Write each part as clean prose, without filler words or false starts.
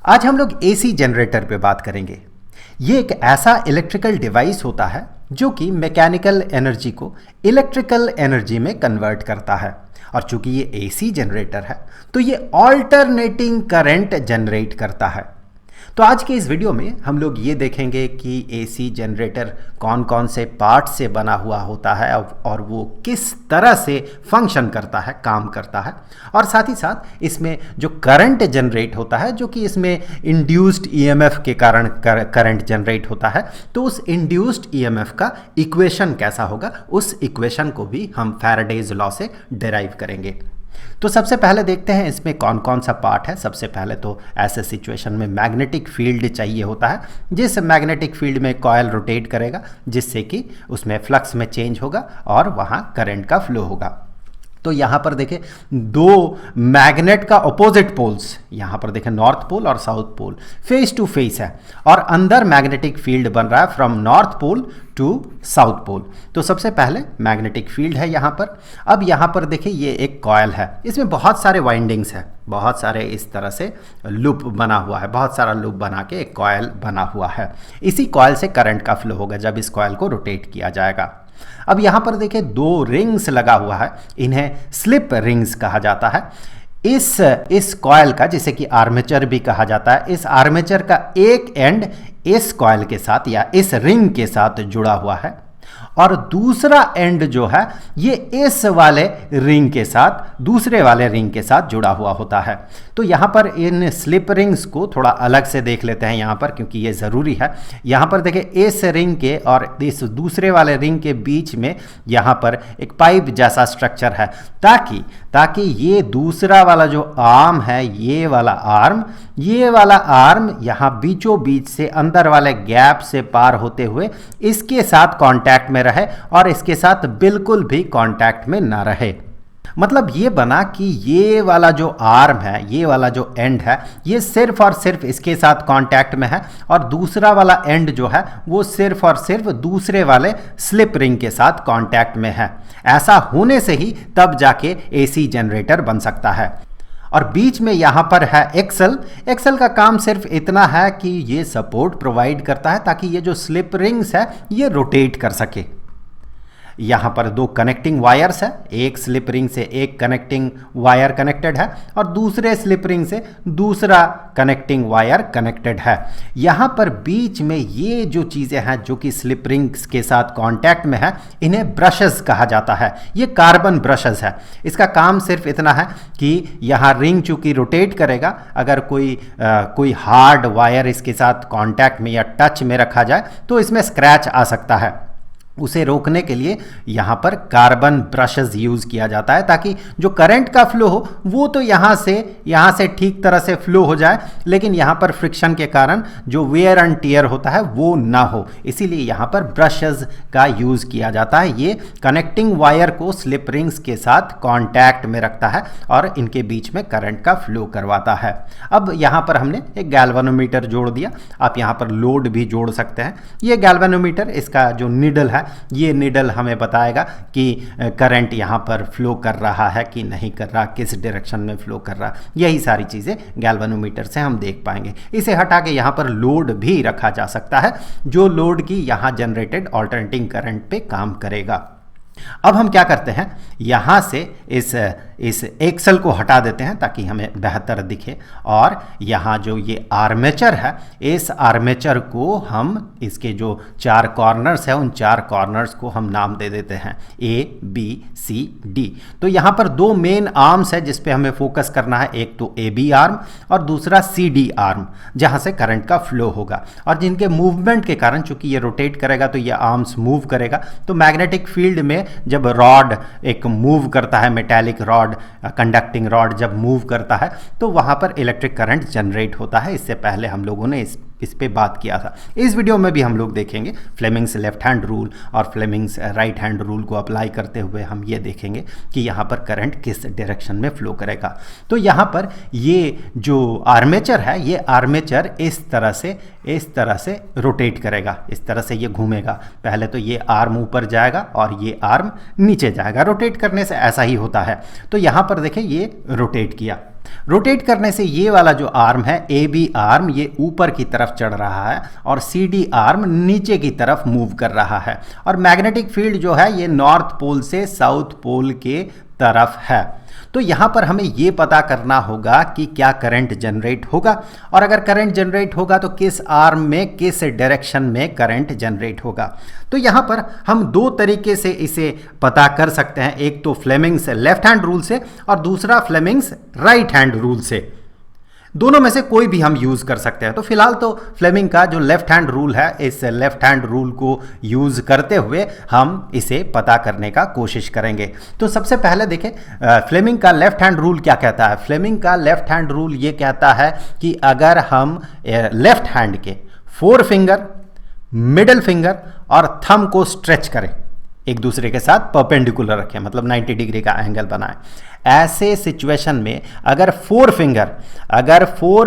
आज हम लोग एसी जनरेटर पे बात करेंगे। ये एक ऐसा इलेक्ट्रिकल डिवाइस होता है जो कि मैकेनिकल एनर्जी को इलेक्ट्रिकल एनर्जी में कन्वर्ट करता है। और चूंकि ये एसी जनरेटर है तो ये ऑल्टरनेटिंग करंट जनरेट करता है। तो आज के इस वीडियो में हम लोग ये देखेंगे कि एसी जनरेटर कौन कौन से पार्ट से बना हुआ होता है और वो किस तरह से फंक्शन करता है, काम करता है, और साथ ही साथ इसमें जो करंट जनरेट होता है जो कि इसमें इंड्यूस्ड ईएमएफ के कारण करंट जनरेट होता है, तो उस इंड्यूस्ड ईएमएफ का इक्वेशन कैसा होगा, उस इक्वेशन को भी हम फैराडेज लॉ से डिराइव करेंगे। तो सबसे पहले देखते हैं इसमें कौन कौन सा पार्ट है। सबसे पहले तो ऐसे सिचुएशन में मैग्नेटिक फील्ड चाहिए होता है, जिस मैग्नेटिक फील्ड में कॉयल रोटेट करेगा जिससे कि उसमें फ्लक्स में चेंज होगा और वहाँ करंट का फ्लो होगा। तो यहाँ पर देखें दो मैग्नेट का अपोजिट पोल्स, यहाँ पर देखें नॉर्थ पोल और south pole face to face है और अंदर मैग्नेटिक फील्ड बन रहा है from north pole to south pole. तो सबसे पहले मैग्नेटिक फील्ड है यहाँ पर। अब यहाँ पर देखिए ये एक कॉयल है, इसमें बहुत सारे वाइंडिंग्स है, बहुत सारे इस तरह से लूप बना हुआ है, बहुत सारा लूप बना के एक कॉयल बना हुआ है। इसी कॉयल से करंट का फ्लो होगा जब इस कॉयल को रोटेट किया जाएगा। अब यहाँ पर देखिए दो रिंग्स लगा हुआ है, इन्हें स्लिप रिंग्स कहा जाता है। इस कॉयल का, जिसे कि आर्मेचर भी कहा जाता है, इस आर्मेचर का एक एंड इस कॉयल के साथ या इस रिंग के साथ जुड़ा हुआ है और दूसरा एंड जो है ये इस वाले रिंग के साथ, दूसरे वाले रिंग के साथ जुड़ा हुआ होता है। तो यहाँ पर इन स्लिप रिंग्स को थोड़ा अलग से देख लेते हैं यहाँ पर, क्योंकि ये ज़रूरी है। यहाँ पर देखिए इस रिंग के और इस दूसरे वाले रिंग के बीच में यहाँ पर एक पाइप जैसा स्ट्रक्चर है, ताकि ये दूसरा वाला जो आर्म है, ये वाला आर्म यहाँ बीचों बीच से अंदर वाले गैप से पार होते हुए इसके साथ कांटेक्ट में रहे और इसके साथ बिल्कुल भी कांटेक्ट में ना रहे। मतलब ये बना कि ये वाला जो आर्म है, ये वाला जो एंड है, ये सिर्फ और सिर्फ इसके साथ कांटेक्ट में है और दूसरा वाला एंड जो है वो सिर्फ और सिर्फ दूसरे वाले स्लिप रिंग के साथ कांटेक्ट में है। ऐसा होने से ही तब जाके एसी जनरेटर बन सकता है। और बीच में यहाँ पर है एक्सल का काम सिर्फ इतना है कि ये सपोर्ट प्रोवाइड करता है ताकि ये जो स्लिप रिंग्स है ये रोटेट कर सके। यहाँ पर दो कनेक्टिंग वायर्स है, एक स्लिप रिंग से एक कनेक्टिंग वायर कनेक्टेड है और दूसरे स्लिप रिंग से दूसरा कनेक्टिंग वायर कनेक्टेड है। यहाँ पर बीच में ये जो चीज़ें हैं जो कि स्लिप रिंग्स के साथ कांटेक्ट में है, इन्हें ब्रशेस कहा जाता है। ये कार्बन ब्रशेस है। इसका काम सिर्फ इतना है कि यहाँ रिंग चूँकि रोटेट करेगा, अगर कोई हार्ड वायर इसके साथ कांटेक्ट में या टच में रखा जाए तो इसमें स्क्रैच आ सकता है। उसे रोकने के लिए यहाँ पर कार्बन ब्रशेस यूज़ किया जाता है ताकि जो करंट का फ्लो हो वो तो यहाँ से ठीक तरह से फ्लो हो जाए, लेकिन यहाँ पर फ्रिक्शन के कारण जो वेयर एंड टियर होता है वो ना हो, इसीलिए यहाँ पर ब्रशेस का यूज़ किया जाता है। ये कनेक्टिंग वायर को स्लिप रिंग्स के साथ कांटेक्ट में रखता है और इनके बीच में करंट का फ्लो करवाता है। अब यहाँ पर हमने एक गैल्वेनोमीटर जोड़ दिया, आप यहाँ पर लोड भी जोड़ सकते हैं। ये गैल्वेनोमीटर, इसका जो निडल है, ये निडल हमें बताएगा कि करंट यहाँ पर फ्लो कर रहा है कि नहीं कर रहा, किस डायरेक्शन में फ्लो कर रहा। यही सारी चीज़ें गैल्वेनोमीटर से हम देख पाएंगे। इसे हटा के यहाँ पर लोड भी रखा जा सकता है जो लोड की यहाँ जनरेटेड ऑल्टरनेटिंग करंट पे काम करेगा। अब हम क्या करते हैं, यहाँ से इस एक्सल को हटा देते हैं ताकि हमें बेहतर दिखे और यहाँ जो ये आर्मेचर है, इस आर्मेचर को हम, इसके जो चार कॉर्नर्स हैं उन चार कॉर्नर्स को हम नाम दे देते हैं ए बी सी डी। तो यहाँ पर दो मेन आर्म्स है जिस पे हमें फोकस करना है, एक तो ए बी आर्म और दूसरा सी डी आर्म, जहाँ से करंट का फ्लो होगा और जिनके मूवमेंट के कारण, चूंकि ये रोटेट करेगा तो ये आर्म्स मूव करेगा। तो मैग्नेटिक फील्ड में जब रॉड एक मूव करता है, मेटालिक रॉड, कंडक्टिंग रॉड जब मूव करता है तो वहाँ पर इलेक्ट्रिक करंट जनरेट होता है। इससे पहले हम लोगों ने इस पे बात किया था। इस वीडियो में भी हम लोग देखेंगे फ्लेमिंग्स लेफ्ट हैंड रूल और फ्लेमिंग्स राइट हैंड रूल को अप्लाई करते हुए हम ये देखेंगे कि यहाँ पर करंट किस डायरेक्शन में फ्लो करेगा। तो यहाँ पर ये जो आर्मेचर है, ये आर्मेचर इस तरह से रोटेट करेगा, इस तरह से ये घूमेगा। पहले तो ये आर्म ऊपर जाएगा और ये आर्म नीचे जाएगा। रोटेट करने से ऐसा ही होता है। तो यहाँ पर देखें ये रोटेट किया, रोटेट करने से ये वाला जो आर्म है ए बी आर्म ये ऊपर की तरफ चढ़ रहा है और सी डी आर्म नीचे की तरफ मूव कर रहा है, और मैग्नेटिक फील्ड जो है ये नॉर्थ पोल से साउथ पोल के तरफ है। तो यहाँ पर हमें ये पता करना होगा कि क्या करंट जनरेट होगा, और अगर करंट जनरेट होगा तो किस आर्म में किस डायरेक्शन में करंट जनरेट होगा। तो यहाँ पर हम दो तरीके से इसे पता कर सकते हैं, एक तो फ्लेमिंग्स लेफ्ट हैंड रूल से और दूसरा फ्लेमिंग्स राइट हैंड रूल से। दोनों में से कोई भी हम यूज़ कर सकते हैं। तो फिलहाल तो फ्लेमिंग का जो लेफ्ट हैंड रूल है, इस लेफ्ट हैंड रूल को यूज़ करते हुए हम इसे पता करने का कोशिश करेंगे। तो सबसे पहले देखें फ्लेमिंग का लेफ्ट हैंड रूल क्या कहता है। फ्लेमिंग का लेफ्ट हैंड रूल ये कहता है कि अगर हम लेफ्ट हैंड के फोर फिंगर, मिडिल फिंगर और थंब को स्ट्रेच करें, एक दूसरे के साथ परपेंडिकुलर रखें, मतलब 90 डिग्री का एंगल बनाएं, ऐसे सिचुएशन में अगर फोर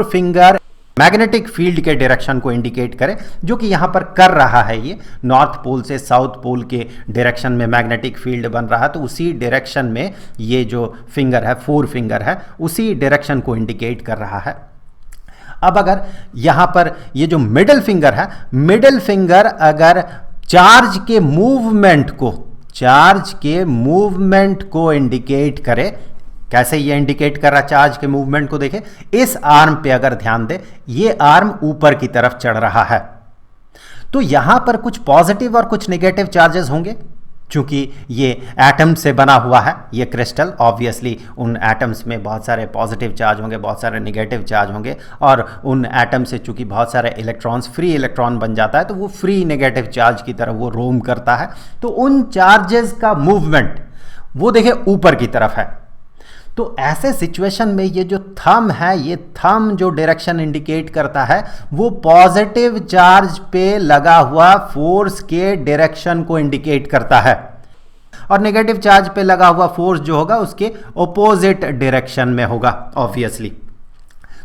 फिंगर मैग्नेटिक फील्ड के डायरेक्शन को इंडिकेट करें, जो कि यहां पर कर रहा है, ये नॉर्थ पोल से साउथ पोल के डायरेक्शन में मैग्नेटिक फील्ड बन रहा है, तो उसी डायरेक्शन में ये जो फिंगर है, फोर फिंगर है, उसी डायरेक्शन को इंडिकेट कर रहा है। अब अगर यहां पर ये जो मिडिल फिंगर है, मिडिल फिंगर अगर चार्ज के मूवमेंट को इंडिकेट करे, कैसे ये इंडिकेट कर रहा है चार्ज के मूवमेंट को, देखें इस आर्म पे अगर ध्यान दें, ये आर्म ऊपर की तरफ चढ़ रहा है, तो यहां पर कुछ पॉजिटिव और कुछ नेगेटिव चार्जेस होंगे। चूंकि ये एटम से बना हुआ है, ये क्रिस्टल, ऑब्वियसली उन एटम्स में बहुत सारे पॉजिटिव चार्ज होंगे, बहुत सारे नेगेटिव चार्ज होंगे, और उन एटम से चूंकि बहुत सारे इलेक्ट्रॉन्स फ्री इलेक्ट्रॉन बन जाता है, तो वो फ्री नेगेटिव चार्ज की तरफ वो रोम करता है। तो उन चार्जेस का मूवमेंट वो देखें ऊपर की तरफ है। तो ऐसे सिचुएशन में ये जो थंब है, ये थंब जो डायरेक्शन इंडिकेट करता है वो पॉजिटिव चार्ज पे लगा हुआ फोर्स के डायरेक्शन को इंडिकेट करता है, और नेगेटिव चार्ज पे लगा हुआ फोर्स जो होगा उसके ऑपोजिट डायरेक्शन में होगा ऑब्वियसली।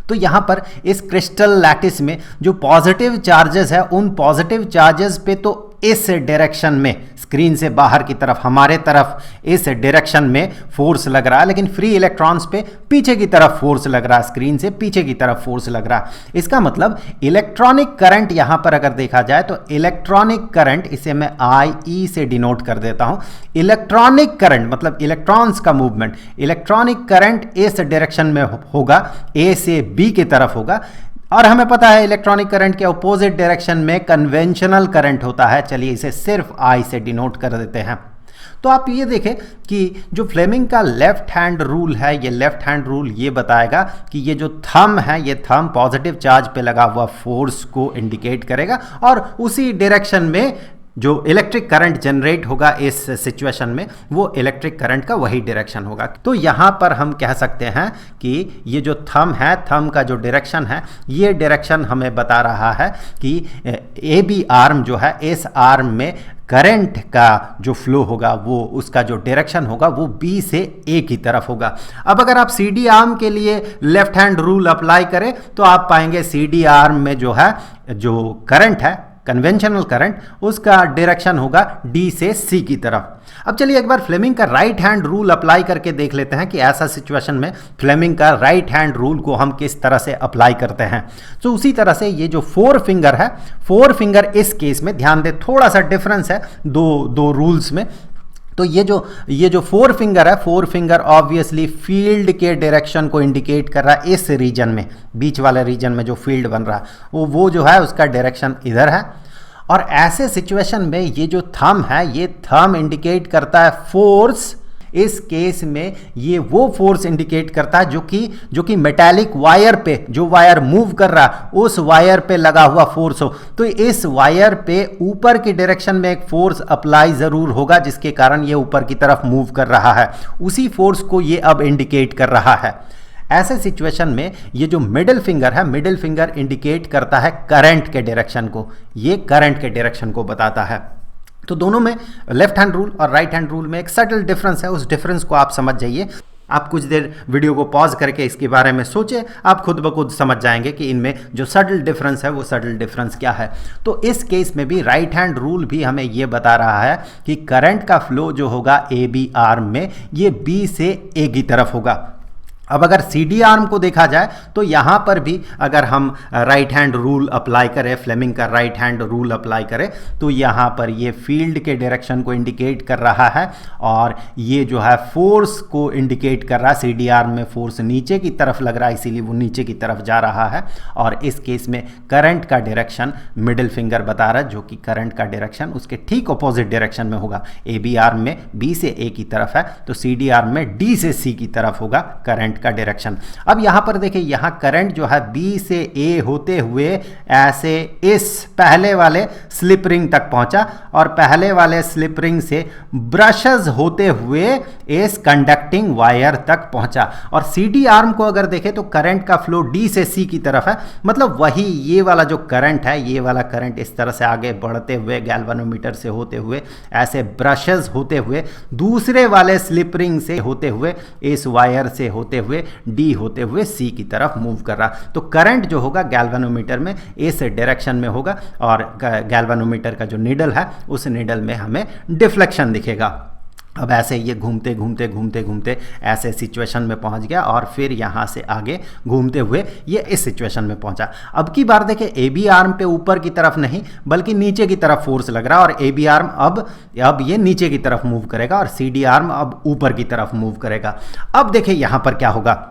तो यहां पर इस क्रिस्टल लैटिस में जो पॉजिटिव चार्जेस है, उन पॉजिटिव चार्जेस पे तो इस डायरेक्शन में, स्क्रीन से बाहर की तरफ, हमारे तरफ इस डायरेक्शन में फोर्स लग रहा है, लेकिन फ्री इलेक्ट्रॉन्स पे पीछे की तरफ फोर्स लग रहा है, स्क्रीन से पीछे की तरफ फोर्स लग रहा है। इसका मतलब इलेक्ट्रॉनिक करंट यहां पर अगर देखा जाए तो इलेक्ट्रॉनिक करंट, इसे मैं IE से डिनोट कर देता हूं। इलेक्ट्रॉनिक करंट मतलब इलेक्ट्रॉन्स का मूवमेंट, इलेक्ट्रॉनिक करंट इस डायरेक्शन में होगा, A से B की तरफ होगा, और हमें पता है इलेक्ट्रॉनिक करंट के अपोजिट डायरेक्शन में कन्वेंशनल करंट होता है। चलिए इसे सिर्फ I से डिनोट कर देते हैं। तो आप ये देखें कि जो फ्लेमिंग का लेफ्ट हैंड रूल है, ये लेफ्ट हैंड रूल ये बताएगा कि ये जो थंब है, ये थंब पॉजिटिव चार्ज पे लगा हुआ फोर्स को इंडिकेट करेगा, और उसी डायरेक्शन में जो इलेक्ट्रिक करंट जनरेट होगा इस सिचुएशन में, वो इलेक्ट्रिक करंट का वही डायरेक्शन होगा। तो यहाँ पर हम कह सकते हैं कि ये जो थंब है, थंब का जो डायरेक्शन है, ये डायरेक्शन हमें बता रहा है कि AB आर्म जो है, इस आर्म में करंट का जो फ्लो होगा, वो उसका जो डायरेक्शन होगा वो B से A की तरफ होगा। अब अगर आप CD आर्म के लिए लेफ्ट हैंड रूल अप्लाई करें तो आप पाएंगे CD आर्म में जो है, जो करंट है, कन्वेंशनल करंट, उसका डायरेक्शन होगा D से C की तरफ। अब चलिए एक बार फ्लेमिंग का राइट हैंड रूल अप्लाई करके देख लेते हैं कि ऐसा सिचुएशन में फ्लेमिंग का राइट हैंड रूल को हम किस तरह से अप्लाई करते हैं। तो उसी तरह से ये जो फोर फिंगर है, फोर फिंगर इस केस में ध्यान दे, थोड़ा सा डिफरेंस है दो रूल्स में। तो ये जो फोर फिंगर है, फोर फिंगर ऑब्वियसली फील्ड के डायरेक्शन को इंडिकेट कर रहा है। इस रीजन में, बीच वाले रीजन में जो फील्ड बन रहा है वो जो है उसका डायरेक्शन इधर है, और ऐसे सिचुएशन में ये जो थंब है, ये थंब इंडिकेट करता है फोर्स। इस केस में ये वो फोर्स इंडिकेट करता है जो कि मेटालिक वायर पे, जो वायर मूव कर रहा है उस वायर पे लगा हुआ फोर्स हो। तो इस वायर पे ऊपर की डायरेक्शन में एक फोर्स अप्लाई जरूर होगा, जिसके कारण ये ऊपर की तरफ मूव कर रहा है। उसी फोर्स को ये अब इंडिकेट कर रहा है। ऐसे सिचुएशन में ये जो मिडिल फिंगर है, मिडिल फिंगर इंडिकेट करता है करंट के डायरेक्शन को, ये करंट के डायरेक्शन को बताता है। तो दोनों में, लेफ्ट हैंड रूल और राइट हैंड रूल में एक सटल डिफरेंस है, उस डिफरेंस को आप समझ जाइए। आप कुछ देर वीडियो को पॉज करके इसके बारे में सोचें, आप खुद ब खुद समझ जाएंगे कि इनमें जो सटल डिफरेंस है वो सटल डिफरेंस क्या है। तो इस केस में भी राइट हैंड रूल भी हमें ये बता रहा है कि करंट का फ्लो जो होगा AB आर्म में, ये B से A की तरफ होगा। अब अगर CD आर्म को देखा जाए तो यहाँ पर भी अगर हम राइट हैंड रूल अप्लाई करें, फ्लेमिंग का राइट हैंड रूल अप्लाई करें, तो यहाँ पर ये फील्ड के डायरेक्शन को इंडिकेट कर रहा है और ये जो है फोर्स को इंडिकेट कर रहा है। CD आर्म में फोर्स नीचे की तरफ लग रहा है, इसीलिए वो नीचे की तरफ जा रहा है। और इस केस में करंट का डायरेक्शन मिडिल फिंगर बता रहा है, जो कि करंट का डायरेक्शन उसके ठीक अपोजिट डायरेक्शन में होगा। AB आर्म में B से A की तरफ है, तो CD आर्म में D से C की तरफ होगा करंट का डायरेक्शन। अब यहां पर देखिए, यहां करंट जो है B से A होते हुए ऐसे इस पहले वाले स्लिप रिंग तक पहुंचा और पहले वाले स्लिप रिंग से ब्रशेस होते हुए इस कंडक्टिंग वायर तक पहुंचा। और CD आर्म को अगर देखें तो करंट का फ्लो D से C की तरफ है, मतलब वही ये वाला जो करंट है, ये वाला करंट इस तरह से आगे बढ़ते हुए गैल्वेनोमीटर से होते हुए ऐसे ब्रशेस होते हुए दूसरे वाले स्लिप रिंग से होते हुए इस वायर से होते हुए D होते हुए C की तरफ मूव कर रहा। तो करंट जो होगा गैल्वेनोमीटर में इस डायरेक्शन में होगा और गैल्वेनोमीटर का जो नीडल है उस नीडल में हमें डिफ्लेक्शन दिखेगा। अब ऐसे ये घूमते घूमते घूमते घूमते ऐसे सिचुएशन में पहुंच गया और फिर यहाँ से आगे घूमते हुए ये इस सिचुएशन में पहुंचा। अब की बार देखें, AB आर्म पे ऊपर की तरफ नहीं बल्कि नीचे की तरफ फोर्स लग रहा है और AB आर्म अब ये नीचे की तरफ मूव करेगा और CD आर्म अब ऊपर की तरफ मूव करेगा। अब देखें यहाँ पर क्या होगा।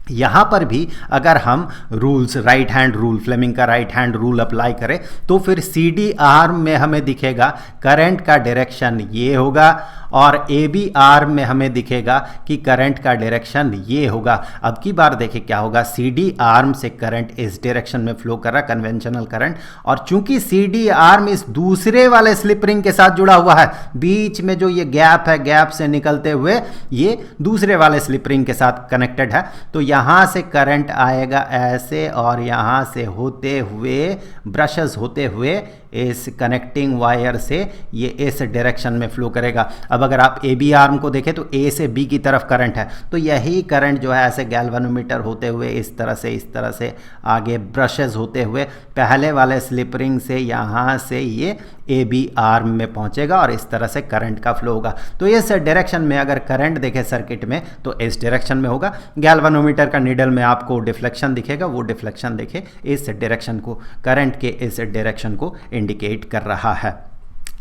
यहाँ पर भी अगर हम rules right hand rule, Fleming का राइट हैंड रूल अप्लाई करें तो फिर CD आर्म में हमें दिखेगा करंट का डायरेक्शन ये होगा और AB आर्म में हमें दिखेगा कि करंट का डायरेक्शन ये होगा। अब की बार देखें क्या होगा, CD आर्म से करंट इस डायरेक्शन में फ्लो कर रहा है, कन्वेंशनल करंट, और चूंकि CD आर्म इस दूसरे वाले स्लिप रिंग के साथ जुड़ा हुआ है, बीच में जो ये गैप है, गैप से निकलते हुए ये दूसरे वाले स्लिप रिंग के साथ कनेक्टेड है, तो यहाँ से करंट आएगा ऐसे और यहाँ से होते हुए ब्रशेस होते हुए इस कनेक्टिंग वायर से ये इस डायरेक्शन में फ्लो करेगा। अब अगर आप AB आर्म को देखें तो A से B की तरफ करंट है, तो यही करंट जो है ऐसे गैल्वेनोमीटर होते हुए इस तरह से आगे ब्रशेस होते हुए पहले वाले स्लिप रिंग से यहाँ से ये AB आर्म में पहुँचेगा और इस तरह से करंट का फ्लो होगा। तो इस डायरेक्शन में अगर करंट देखें सर्किट में तो इस डायरेक्शन में होगा। गैल्वेनोमीटर का नीडल में आपको डिफ्लेक्शन दिखेगा, वो डिफ्लेक्शन देखें इस डायरेक्शन को, करंट के इस डायरेक्शन को इंडिकेट कर रहा है।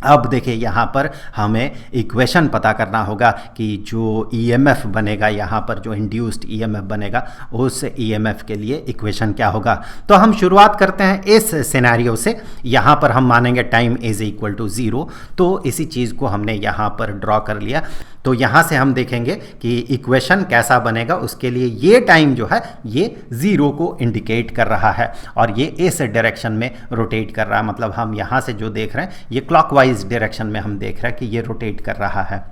अब देखिए यहाँ पर हमें इक्वेशन पता करना होगा कि जो EMF बनेगा, यहाँ पर जो इंड्यूस्ड EMF बनेगा उस EMF के लिए इक्वेशन क्या होगा। तो हम शुरुआत करते हैं इस सिनेरियो से। यहाँ पर हम मानेंगे टाइम इज इक्वल टू 0, तो इसी चीज़ को हमने यहाँ पर ड्रॉ कर लिया। तो यहाँ से हम देखेंगे कि इक्वेशन कैसा बनेगा। उसके लिए ये टाइम जो है ये 0 को इंडिकेट कर रहा है और ये इस डायरेक्शन में रोटेट कर रहा है, मतलब हम यहाँ से जो देख रहे हैं ये क्लॉकवाइज डायरेक्शन में हम देख रहे हैं कि ये रोटेट कर रहा है।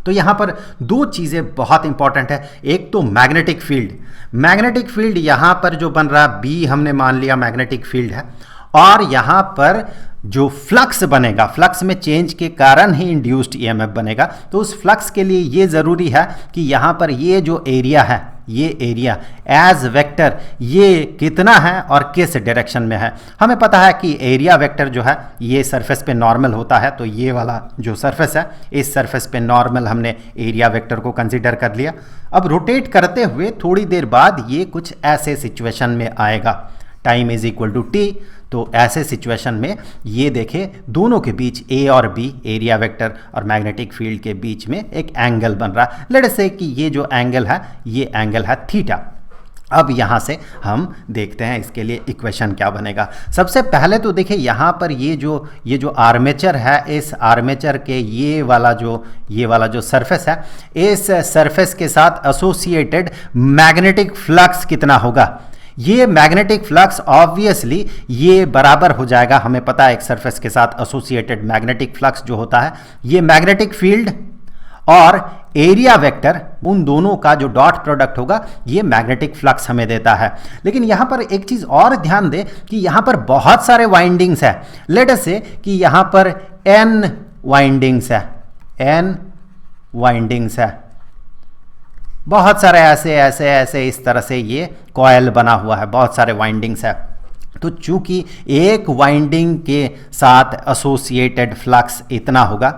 तो यहाँ पर दो चीज़ें बहुत इंपॉर्टेंट है। एक तो मैग्नेटिक फील्ड, मैग्नेटिक फील्ड यहाँ पर जो बन रहा है B हमने मान लिया मैग्नेटिक फील्ड है, और यहाँ पर जो फ्लक्स बनेगा, फ्लक्स में चेंज के कारण ही इंड्यूस्ड EMF बनेगा। तो उस फ्लक्स के लिए ये ज़रूरी है कि यहाँ पर ये जो एरिया है, ये एरिया एज वेक्टर ये कितना है और किस डायरेक्शन में है। हमें पता है कि एरिया वेक्टर जो है ये सरफेस पे नॉर्मल होता है, तो ये वाला जो सरफेस है इस सरफेस पे नॉर्मल हमने एरिया वेक्टर को कंसीडर कर लिया। अब रोटेट करते हुए थोड़ी देर बाद ये कुछ ऐसे सिचुएशन में आएगा, time is equal to T। तो ऐसे सिचुएशन में ये देखें दोनों के बीच A और B, एरिया वेक्टर और मैग्नेटिक फील्ड के बीच में एक एंगल बन रहा है। लेट्स से कि ये जो एंगल है ये एंगल है थीटा। अब यहाँ से हम देखते हैं इसके लिए इक्वेशन क्या बनेगा। सबसे पहले तो देखिए यहाँ पर ये जो आर्मेचर है, इस आर्मेचर के ये वाला जो सरफेस है, इस सरफेस के साथ एसोसिएटेड मैग्नेटिक फ्लक्स कितना होगा। ये मैग्नेटिक फ्लक्स ऑब्वियसली ये बराबर हो जाएगा, हमें पता है एक सरफेस के साथ एसोसिएटेड मैग्नेटिक फ्लक्स जो होता है ये मैग्नेटिक फील्ड और एरिया वेक्टर, उन दोनों का जो डॉट प्रोडक्ट होगा ये मैग्नेटिक फ्लक्स हमें देता है। लेकिन यहाँ पर एक चीज़ और ध्यान दें कि यहाँ पर बहुत सारे वाइंडिंग्स है। लेट अस से कि यहाँ पर N वाइंडिंग्स है, N वाइंडिंग्स है, बहुत सारे ऐसे इस तरह से ये कॉयल बना हुआ है, बहुत सारे वाइंडिंग्स है। तो चूंकि एक वाइंडिंग के साथ एसोसिएटेड फ्लक्स इतना होगा,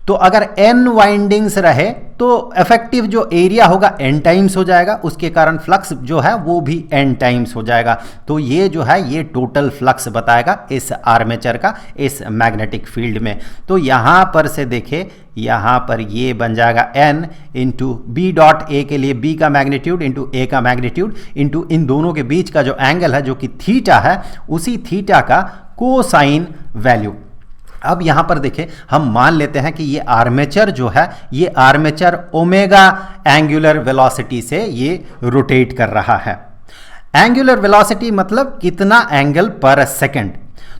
तो अगर n वाइंडिंग्स रहे तो इफेक्टिव जो एरिया होगा n टाइम्स हो जाएगा, उसके कारण फ्लक्स जो है वो भी n टाइम्स हो जाएगा। तो ये जो है ये टोटल फ्लक्स बताएगा इस आर्मेचर का इस मैग्नेटिक फील्ड में। तो यहाँ पर से देखे, यहाँ पर ये बन जाएगा n into B dot A के लिए b का मैग्नीट्यूड इंटू a का मैग्नीट्यूड इंटू इन दोनों के बीच का जो एंगल है जो कि थीटा है, उसी थीटा का कोसाइन वैल्यू। अब यहां पर देखें, हम मान लेते हैं कि ये आर्मेचर जो है, ये आर्मेचर ओमेगा एंगुलर वेलोसिटी से ये रोटेट कर रहा है। एंगुलर वेलोसिटी मतलब कितना एंगल पर सेकंड।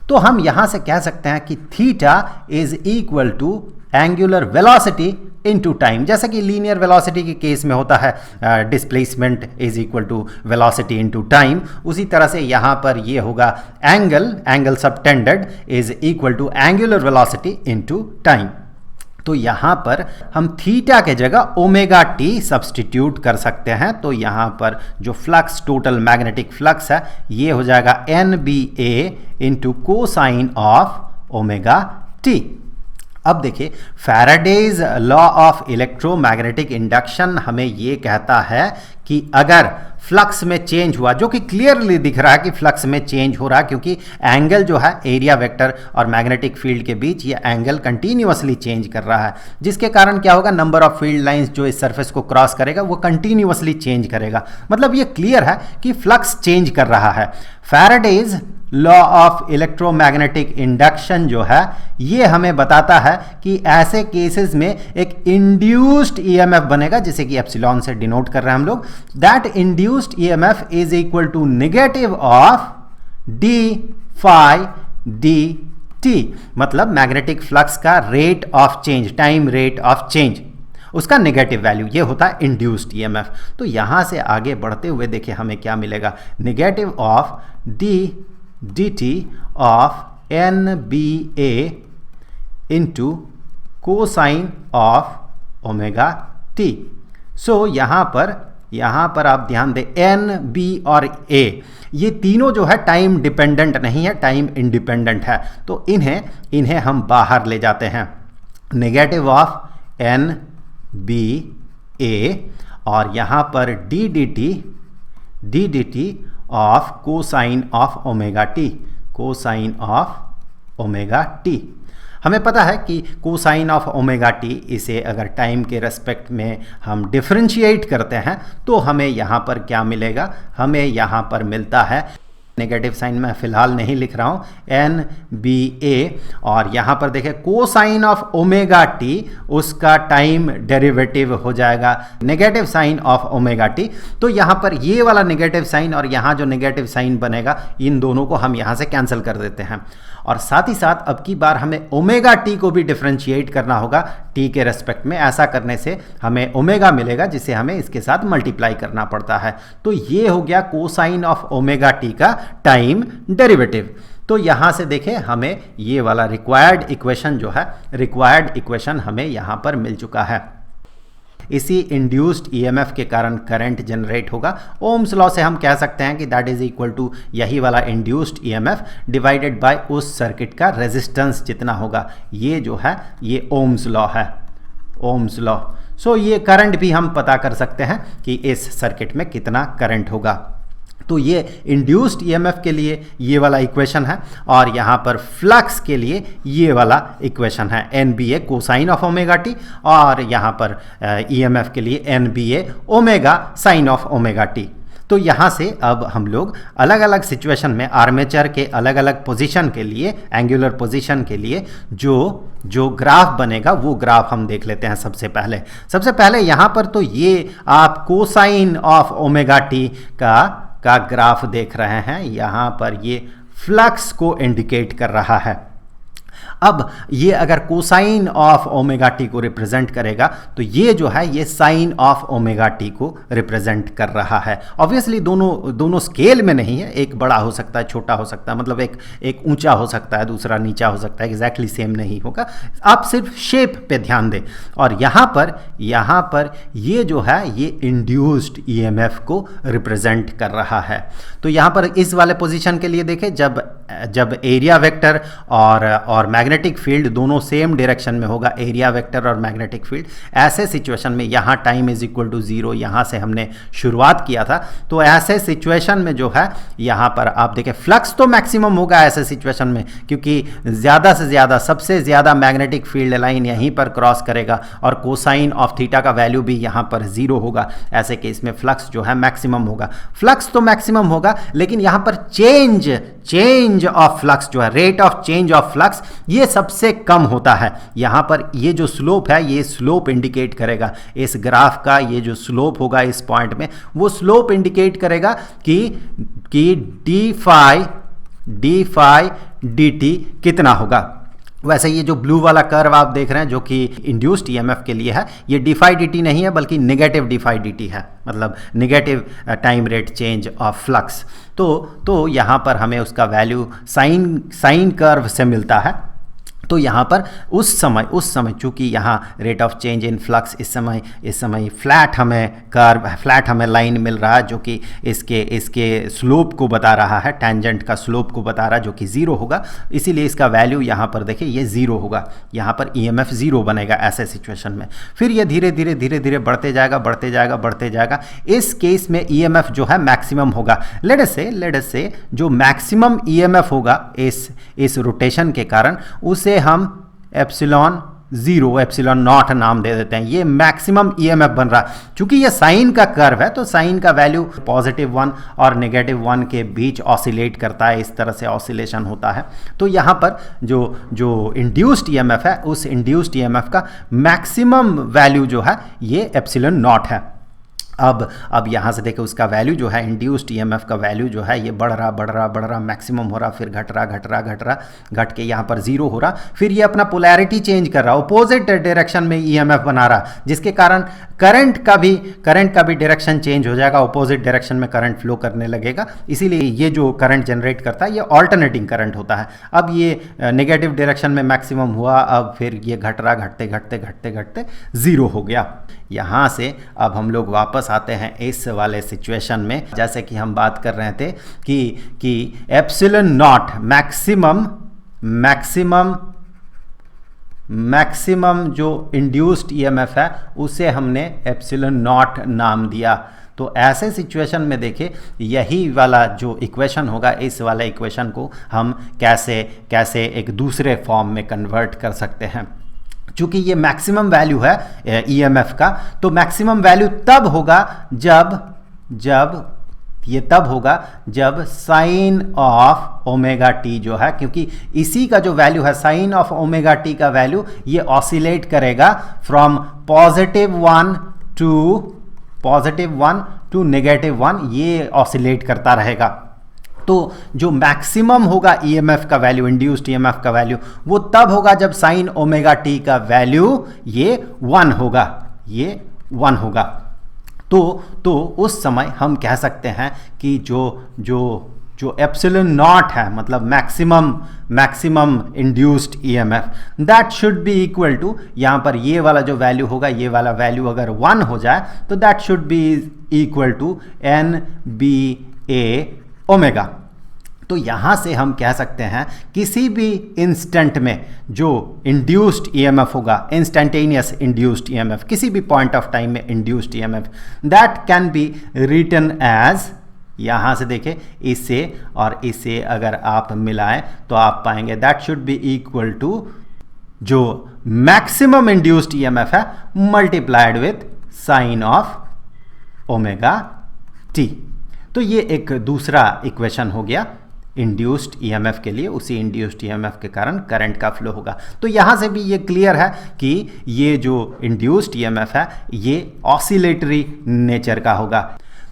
तो हम यहां से कह सकते हैं कि theta is equal to angular velocity into time, जैसा कि लीनियर वेलोसिटी के केस में होता है displacement is equal to velocity into time, उसी तरह से यहाँ पर ये होगा angle subtended is equal to angular velocity into time. तो यहाँ पर हम थीटा के जगह ओमेगा टी सब्सटीट्यूट कर सकते हैं। तो यहाँ पर जो फ्लक्स, टोटल मैग्नेटिक फ्लक्स है, ये हो जाएगा N B A into cosine of omega t. अब देखिए, Faraday's law of electromagnetic induction हमें ये कहता है कि अगर फ्लक्स में चेंज हुआ, जो कि क्लियरली दिख रहा है कि फ्लक्स में चेंज हो रहा है, क्योंकि एंगल जो है एरिया वेक्टर और मैग्नेटिक फील्ड के बीच ये एंगल कंटिन्यूअसली चेंज कर रहा है, जिसके कारण क्या होगा, नंबर ऑफ फील्ड लाइंस जो इस सरफेस को क्रॉस करेगा वो कंटिन्यूअसली चेंज करेगा। मतलब ये क्लियर है कि फ्लक्स चेंज कर रहा है। Faraday's law of electromagnetic induction जो है ये हमें बताता है कि ऐसे केसेस में एक इंड्यूस्ड ईएमएफ बनेगा, जिसे कि एप्सिलॉन से डिनोट कर रहे हैं हम लोग। That induced EMF is equal to negative of d phi d t, मतलब मैग्नेटिक फ्लक्स का rate of change, time rate of change, उसका नेगेटिव वैल्यू, ये होता है इंड्यूस्ड ईएमएफ। तो यहां से आगे बढ़ते हुए देखिए हमें क्या मिलेगा, negative of d d t of n B A into cosine of omega t. So यहाँ पर आप ध्यान दें, एन बी और ए ये तीनों जो है टाइम डिपेंडेंट नहीं है, टाइम इंडिपेंडेंट है। तो इन्हें हम बाहर ले जाते हैं, नेगेटिव ऑफ एन बी ए और यहाँ पर D d t of cosine of omega T, cosine of omega T. हमें पता है कि कोसाइन ऑफ ओमेगा टी, इसे अगर टाइम के रेस्पेक्ट में हम डिफरेंशिएट करते हैं तो हमें यहाँ पर क्या मिलेगा, हमें यहाँ पर मिलता है, नेगेटिव साइन मैं फिलहाल नहीं लिख रहा हूँ, एन बी ए और यहाँ पर देखें कोसाइन ऑफ ओमेगा टी, उसका टाइम डेरिवेटिव हो जाएगा negative sine of omega t. तो यहाँ पर ये वाला नेगेटिव साइन और यहाँ जो नेगेटिव साइन बनेगा, इन दोनों को हम यहाँ से कैंसिल कर देते हैं। और साथ ही साथ अब की बार हमें ओमेगा टी को भी डिफरेंशिएट करना होगा टी के रेस्पेक्ट में। ऐसा करने से हमें ओमेगा मिलेगा, जिसे हमें इसके साथ मल्टीप्लाई करना पड़ता है। तो ये हो गया कोसाइन ऑफ ओमेगा टी का टाइम डेरिवेटिव। तो यहाँ से देखें, हमें ये वाला रिक्वायर्ड इक्वेशन जो है, रिक्वायर्ड इक्वेशन हमें यहाँ पर मिल चुका है। इसी इंड्यूस्ड ईएमएफ के कारण करंट जनरेट होगा। ओम्स लॉ से हम कह सकते हैं कि दैट इज इक्वल टू यही वाला इंड्यूस्ड ईएमएफ डिवाइडेड बाय उस सर्किट का रेजिस्टेंस जितना होगा, ये जो है ये ओम्स लॉ है, ओम्स लॉ। सो ये करंट भी हम पता कर सकते हैं कि इस सर्किट में कितना करंट होगा। तो ये इंड्यूस्ड ईएमएफ के लिए ये वाला इक्वेशन है और यहाँ पर फ्लक्स के लिए ये वाला इक्वेशन है, N B A cosine of omega t, और यहाँ पर ईएमएफ के लिए N B A omega sine of omega t. तो यहाँ से अब हम लोग अलग अलग सिचुएशन में आर्मेचर के अलग अलग पोजीशन के लिए, एंगुलर पोजीशन के लिए जो ग्राफ बनेगा वो ग्राफ हम देख लेते हैं। सबसे पहले यहाँ पर तो ये आप कोसाइन ऑफ ओमेगा टी का ग्राफ देख रहे हैं, यहाँ पर ये फ्लक्स को इंडिकेट कर रहा है। अब ये अगर कोसाइन ऑफ ओमेगा टी को रिप्रेजेंट करेगा तो ये जो है ये साइन ऑफ ओमेगा टी को रिप्रेजेंट कर रहा है। ऑब्वियसली दोनों स्केल में नहीं है, एक बड़ा हो सकता है, छोटा हो सकता है, मतलब एक ऊंचा हो सकता है, दूसरा नीचा हो सकता है, एग्जैक्टली सेम नहीं होगा। आप सिर्फ शेप पे ध्यान दें। और यहाँ पर ये जो है ये इंड्यूस्ड ईएमएफ को रिप्रेजेंट कर रहा है। तो यहाँ पर इस वाले पोजीशन के लिए देखें, जब एरिया वेक्टर और मैग्नेटिक फील्ड दोनों सेम डायरेक्शन में होगा, एरिया वेक्टर और मैग्नेटिक फील्ड, ऐसे सिचुएशन में यहाँ टाइम इज इक्वल टू 0, यहाँ से हमने शुरुआत किया था, तो ऐसे सिचुएशन में जो है यहाँ पर आप देखें फ्लक्स तो मैक्सिमम होगा ऐसे सिचुएशन में, क्योंकि ज़्यादा से ज़्यादा, सबसे ज़्यादा मैग्नेटिक फील्ड लाइन यहीं पर क्रॉस करेगा और कोसाइन ऑफ थीटा का वैल्यू भी यहाँ पर 0 होगा। ऐसे केस में फ्लक्स जो है मैक्सिमम होगा। फ्लक्स तो मैक्सिमम होगा, लेकिन यहाँ पर चेंज ऑफ फ्लक्स जो है, rate of change of flux, ये सबसे कम होता है। यहाँ पर ये जो स्लोप है, ये स्लोप इंडिकेट करेगा, इस ग्राफ का ये जो स्लोप होगा इस पॉइंट में, वो स्लोप इंडिकेट करेगा कि डी फाई डी टी कितना होगा। वैसे ये जो ब्लू वाला कर्व आप देख रहे हैं जो कि इंड्यूस्ड ईएमएफ के लिए है, ये डी फाई डी टी नहीं है बल्कि negative d phi d t है, मतलब negative time rate change of flux. तो यहाँ पर हमें उसका वैल्यू साइन कर्व से मिलता है। तो यहाँ पर उस समय चूंकि यहाँ rate of change in flux इस समय फ्लैट हमें लाइन मिल रहा है जो कि इसके स्लोप को बता रहा है, टैंजेंट का स्लोप को बता रहा है, जो कि 0 होगा। इसीलिए इसका वैल्यू यहाँ पर देखिए ये 0 होगा, यहाँ पर ईएमएफ 0 बनेगा ऐसे सिचुएशन में। फिर ये धीरे धीरे बढ़ते जाएगा। इस केस में ईएमएफ जो है मैक्सिमम होगा। लेट अस से जो मैक्सिमम ईएमएफ होगा इस रोटेशन के कारण, उसे हम एप्सिलॉन 0, एप्सिलॉन नॉट नाम दे देते हैं। ये मैक्सिमम ईएमएफ बन रहा है। चूंकि ये साइन का कर्व है तो साइन का वैल्यू +1 और -1 के बीच ऑसिलेट करता है, इस तरह से ऑसिलेशन होता है। तो यहाँ पर जो इंड्यूस्ड ईएमएफ है, उस इंड्यूस्ड ईएमएफ का मैक्सिमम वैल्यू जो है ये एप्सिलॉन नॉट है। अब यहाँ से देखें उसका वैल्यू जो है, इंड्यूस्ड ईएमएफ का वैल्यू जो है ये बढ़ रहा, मैक्सिमम हो रहा, फिर घट रहा, घट के यहाँ पर 0 हो रहा। फिर ये अपना पोलैरिटी चेंज कर रहा, अपोजिट डायरेक्शन में ईएमएफ बना रहा, जिसके कारण करंट का भी डायरेक्शन चेंज हो जाएगा, अपोजिट डायरेक्शन में करंट फ्लो करने लगेगा। इसीलिए ये जो करंट जनरेट करता है ये ऑल्टरनेटिंग करंट होता है। अब ये नेगेटिव डायरेक्शन में मैक्सिमम हुआ, अब फिर ये घट रहा, घटते 0 हो गया। यहाँ से अब हम लोग वापस आते हैं इस वाले सिचुएशन में, जैसे कि हम बात कर रहे थे कि एप्सिलॉन नॉट मैक्सिमम जो इंड्यूस्ड ईएमएफ है उसे हमने एप्सिलॉन नॉट नाम दिया। तो ऐसे सिचुएशन में देखें यही वाला जो इक्वेशन होगा, इस वाले इक्वेशन को हम कैसे एक दूसरे फॉर्म में कन्वर्ट कर सकते हैं। चूंकि ये मैक्सिमम वैल्यू है ईएमएफ का, तो मैक्सिमम वैल्यू तब होगा जब साइन ऑफ ओमेगा टी जो है, क्योंकि इसी का जो वैल्यू है साइन ऑफ ओमेगा टी का वैल्यू, ये ऑसिलेट करेगा फ्रॉम +1 टू -1, ये ऑसिलेट करता रहेगा। तो जो मैक्सिमम होगा ईएमएफ का वैल्यू, इंड्यूस्ड ईएमएफ का वैल्यू, वो तब होगा जब साइन ओमेगा टी का वैल्यू ये 1 होगा। तो उस समय हम कह सकते हैं कि जो एप्सिलॉन नॉट है, मतलब maximum induced EMF, that should be equal to, यहाँ पर ये वाला जो वैल्यू होगा, ये वाला वैल्यू अगर 1 हो जाए तो that should be equal to NBA omega. तो यहाँ से हम कह सकते हैं किसी भी इंस्टेंट में जो इंड्यूस्ड ईएमएफ होगा, इंस्टेंटेनियस इंड्यूस्ड ईएमएफ, किसी भी पॉइंट ऑफ टाइम में induced EMF, that can be written as, यहाँ से देखें इसे और इसे अगर आप मिलाएं तो आप पाएंगे that should be equal to जो मैक्सिमम इंड्यूस्ड ईएमएफ है multiplied with sine of omega t. तो ये एक दूसरा इक्वेशन हो गया इंड्यूस्ड ईएमएफ के लिए, उसी इंड्यूस्ड ईएमएफ के कारण करंट का फ्लो होगा। तो यहाँ से भी ये क्लियर है कि ये जो इंड्यूस्ड ईएमएफ है ये ऑसिलेटरी नेचर का होगा।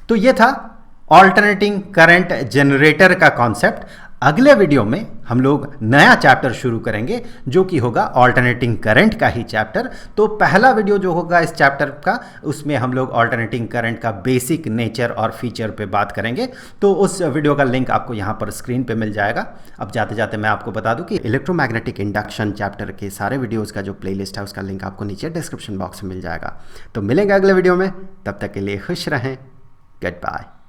तो ये था ऑल्टरनेटिंग करंट जनरेटर का कॉन्सेप्ट। अगले वीडियो में हम लोग नया चैप्टर शुरू करेंगे जो कि होगा ऑल्टरनेटिंग करंट का ही चैप्टर। तो पहला वीडियो जो होगा इस चैप्टर का, उसमें हम लोग ऑल्टरनेटिंग करंट का बेसिक नेचर और फीचर पे बात करेंगे। तो उस वीडियो का लिंक आपको यहाँ पर स्क्रीन पे मिल जाएगा। अब जाते जाते मैं आपको बता दूं कि इलेक्ट्रोमैग्नेटिक इंडक्शन चैप्टर के सारे वीडियोज़ का जो प्लेलिस्ट है उसका लिंक आपको नीचे डिस्क्रिप्शन बॉक्स में मिल जाएगा। तो मिलेंगे अगले वीडियो में, तब तक के लिए खुश रहें। Good bye.